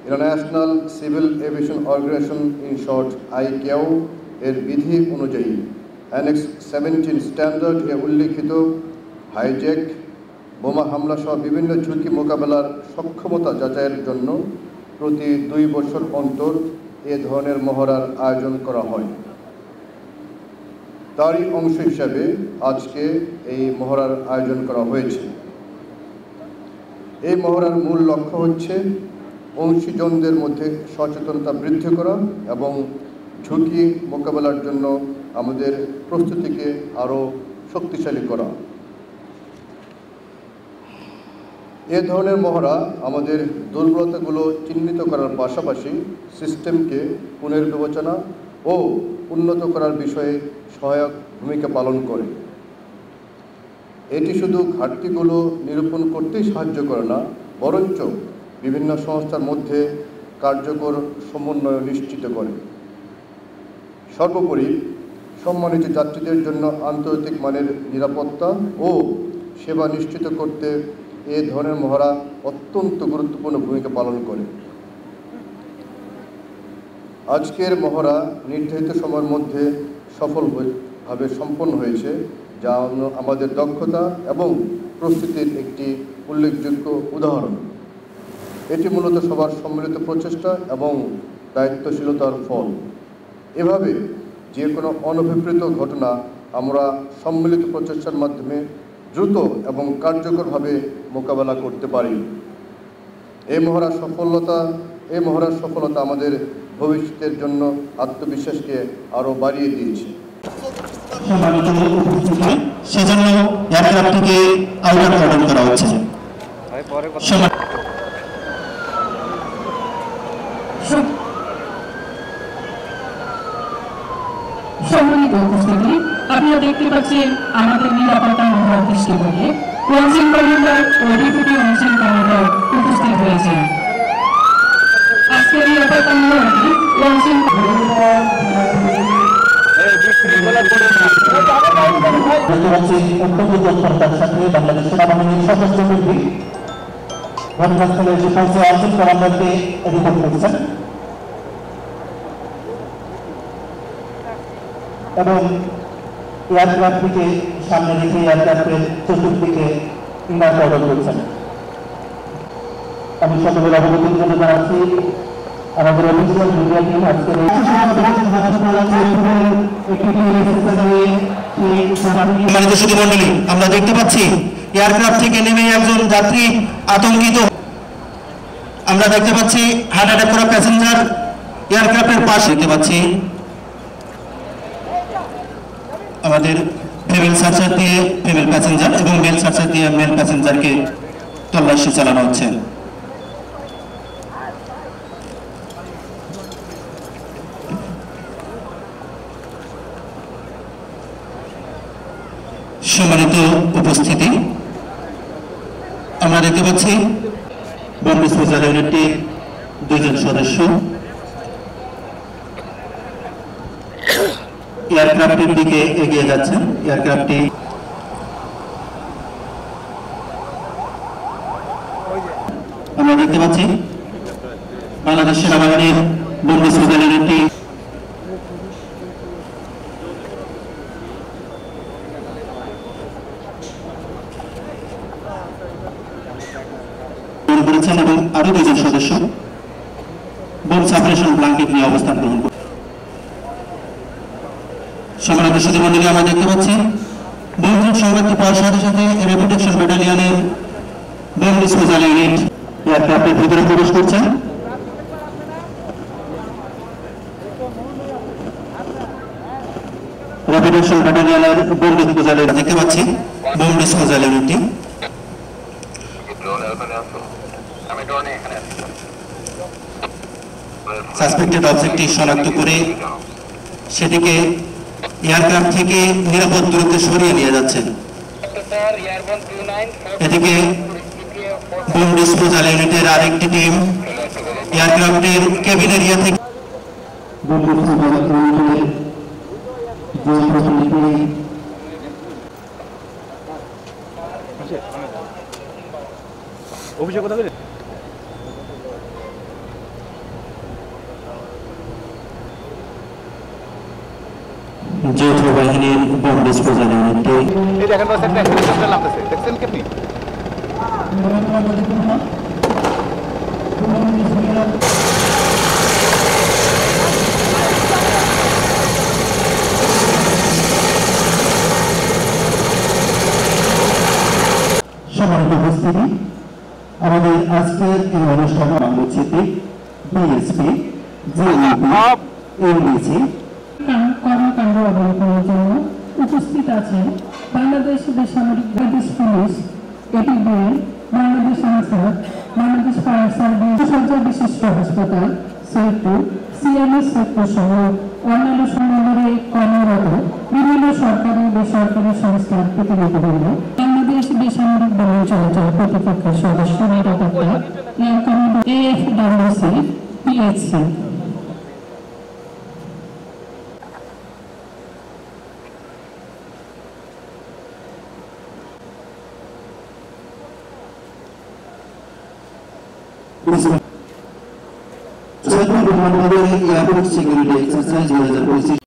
International civil aviation organisation in short ICAO এর বিধি অনুযায়ী অ্যানেক্স 17 স্ট্যান্ডার্ড এ উল্লিখিত হাইজ্যাক, বোমা হামলা সহ বিভিন্ন ঝুঁকি মোকাবেলার সক্ষমতা যাচাইয়ের জন্য প্রতি 2 বছর অন্তর এ ধরনের মহড়ার আয়োজন করা হয়। তারই অংশ হিসাবে আজকে এই মহড়ার আয়োজন করা হয়েছে। এই মহড়ার মূল লক্ষ্য হচ্ছে অংশীজনদের মধ্যে সচেতনতা বৃদ্ধি করা এবং ঝুঁকি মোকাবেলার জন্য আমাদের প্রস্তুতিকে আরও শক্তিশালী করা। এ ধরনের মহড়া আমাদের দুর্বলতাগুলো চিহ্নিত করার পাশাপাশি সিস্টেমকে পুনর্বিবেচনা ও উন্নত করার বিষয়ে সহায়ক ভূমিকা পালন করে। এটি শুধু ঘাটতিগুলো নিরূপণ করতেই সাহায্য করে না, বরঞ্চ বিভিন্ন সংস্থার মধ্যে কার্যকর সমন্বয় নিশ্চিত করে। সর্বোপরি সম্মানিত যাত্রীদের জন্য আন্তর্জাতিক মানের নিরাপত্তা ও সেবা নিশ্চিত করতে এ ধরনের মহড়া অত্যন্ত গুরুত্বপূর্ণ ভূমিকা পালন করে। আজকের মহড়া নির্ধারিত সময়ের মধ্যে সফলভাবে সম্পন্ন হয়েছে, যা আমাদের দক্ষতা এবং প্রস্তুতির একটি উল্লেখযোগ্য উদাহরণ। এটি মূলত সবার সম্মিলিত প্রচেষ্টা এবং দায়িত্বশীলতার ফল। এভাবে যে কোনো অনভিপ্রেত ঘটনা আমরা সম্মিলিত প্রচেষ্টার মাধ্যমে দ্রুত এবং কার্যকরভাবে মোকাবেলা করতে পারি। এই মহড়ার সফলতা আমাদের ভবিষ্যতের জন্য আত্মবিশ্বাসকে আরও বাড়িয়ে দিয়েছে। সেজন্য এয়ারক্রাফটটিকে আউটার কর্ডন করা হচ্ছে। সম্মানিত উপস্থিতি, আপনারা দেখতে পাচ্ছেন আমাদের নিরাপত্তা মহড়ার দৃষ্টিভঙ্গি লঞ্চিং কমান্ডার ও ডেপুটি লঞ্চিং কমান্ডার উপস্থিত হয়েছেন। আজকের নিরাপত্তা মহড়াটি লঞ্চিং বাংলাদেশ সেনাবাহিনীর সশস্ত্র বাহিনী ঘটনাস্থলে এসে পৌঁছে আছেন, কমান্ডারকে রিপোর্ট করছেন এবং এয়ারক্রাফটটিকে সামনে রেখে এয়ারক্রাফটের চতুর্দিকে ইনার কর্ডন করছেন। আমি সকলের অবগতির জন্য জানাচ্ছি আমাদের অফিসিয়াল মিডিয়া টিম আজকের মন্ডলী আমরা দেখতে পাচ্ছি এয়ারক্রাফট থেকে নেমে একজন যাত্রী আতঙ্কিত। আমরা দেখতে পাচ্ছি হার্ট অ্যাটাক করা প্যাসেঞ্জার এয়ারক্রাফটের পাশে দেখতে পাচ্ছি আমাদের ফিমেল সার্চার দিয়ে ফিমেল প্যাসেঞ্জার এবং মেল সার্চার দিয়ে মেল প্যাসেঞ্জারকে তল্লাশি চালানো হচ্ছে। সম্মানিত উপস্থিতি, আমরা দেখতে পাচ্ছি বম্ব ডিসপোজাল ইউনিটটির 2 জন সদস্য এয়ারক্রাফটের দিকে এগিয়ে যাচ্ছেন। এয়ারক্রাফটটি আমরা দেখতে পাচ্ছি বাংলাদেশ সেনাবাহিনীর বম্ব ডিসপোজাল ইউনিটটি করেছেন এবং আরো 2 জন সদস্য বোম সাপারেশন ব্ল্যাঙ্কেট নিয়ে অবস্থান গ্রহণ করে। সম্মানিত সুধীমণ্ডলী, আমরা দেখতে পাচ্ছি বহুজন সংবাদটি পাওয়ার সাথে সাথে রেপুটেশন ব্যাটালিয়নের বোম ডিসপোজাল ইউনিট এয়ারক্রাফটের ভিতরে প্রবেশ করছেন। রেপুটেশন ব্যাটালিয়নের বোম ডিসপোজাল দেখতে পাচ্ছি বোম ডিসপোজাল ইউনিটটি সাসপেক্টেড অবজেক্টটি শনাক্ত করে সেটিকে এয়ারক্রাফট থেকে নিরাপদ দূরত্বে সরিয়ে নিয়ে যাচ্ছেন। এদিকে বোম ডিসপোজাল ইউনিটের আরেকটি টিম এয়ারক্রাফটের কেবিন এরিয়া থেকে অভিষেক কথা বলে যৌথ বাহিনীর বোম ডিসপোজাল ইউনিটটি এই দেখেন বাস একটা হেলিকপ্টার নামতেছে দেখছেন কি আপনি সম্মানিত উপস্থিতি, আমাদের আজকের এই অনুষ্ঠানে বাংলাদেশভিত্তিক বিএসপি, জেএমপি, এনডিসি কর্মকাণ্ড অবলোকনের জন্য উপস্থিত আছেন বাংলাদেশ বেসামরিক পুলিশ, APBL, Bangladesh Ansar, Bangladesh fire service, সজ্জা বিশিষ্ট হাসপাতাল, সৈয়দপুর, সিএমএস সৈয়দপুর সহ অন্যান্য সম্মেলনে কর্মরত বিভিন্ন সরকারি বেসরকারি সংস্থার প্রতিনিধিবৃন্দ, বাংলাদেশ বেসামরিক বিমান চলাচল কর্তৃপক্ষের সদস্য, নিরাপত্তা, এয়ার কমান্ডার, এএফডব্লিউসি, পিএইচসি। সৈয়দপুর বিমানবন্দরে এয়ারপোর্ট সিকিউরিটি এক্সারসাইজ 2025